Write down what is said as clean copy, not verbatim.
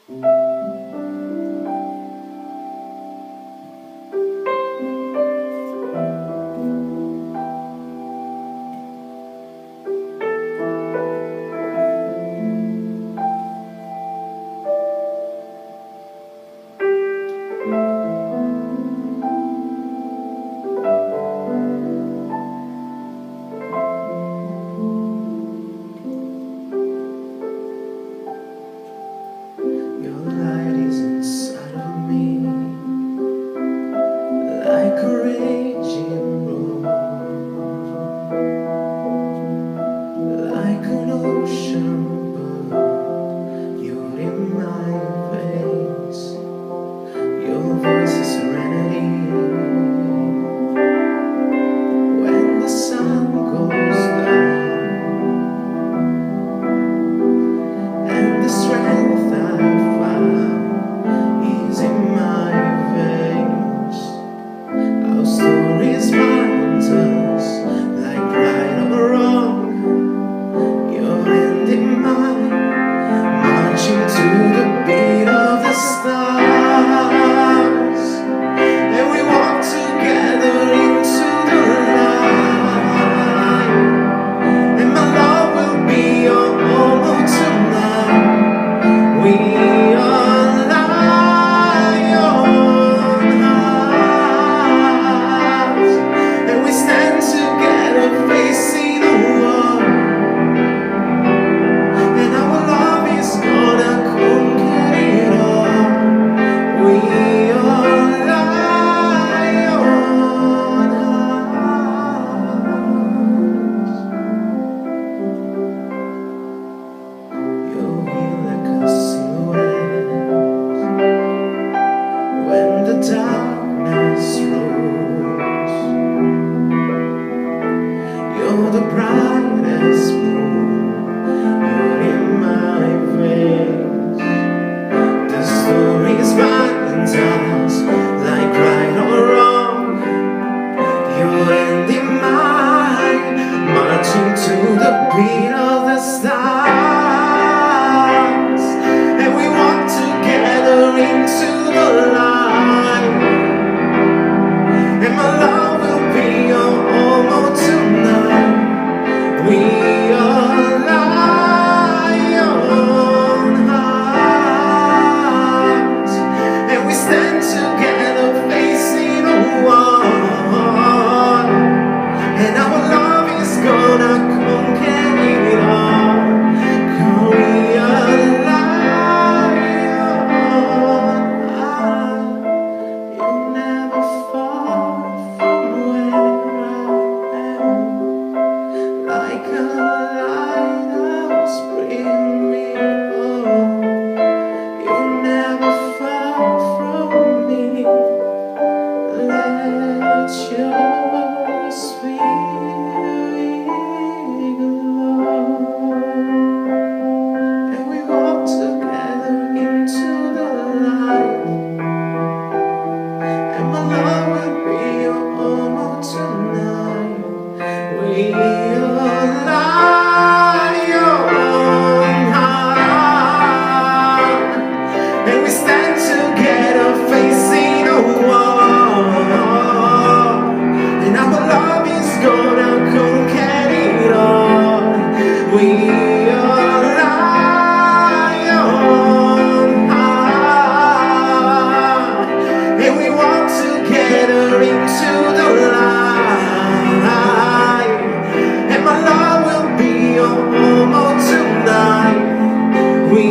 Your light is inside of me, like a raging roar, like an ocean bird. You're in my veins. Your voice is serenity. When the sun goes down, and the strength I found is in my veins. Our stories bind us like right or wrong. Your hand in mine, marching to the beat of the stars, and we walk together into the light. And my love will be your home tonight. We are lion hearts, and we stand together facing the wall. And our love is gonna conquer it all. We are lion hearts. You're here like a silhouette when the darkness rolls. You're the brightest moon. You're in my veins. The stories bind us like right or wrong. Your hand in mine, marching to the beat of the stars, and we walk together into the light. And my love will be your home tonight. We are lion hearts, and we stand together facing a wall. And our love is gonna conquer it all. 'Cause we are lion hearts. You'll never fall from where I am. Like a lighthouse, bring me home. You'll never fall from me. Let your spirit glow. And we walk together into the light. And my love will be your home tonight. We are lion heart, and we stand together facing a wall. And our love is gonna conquer it all. We are lion heart, and we walk together into the light. And my love will be your home tonight. We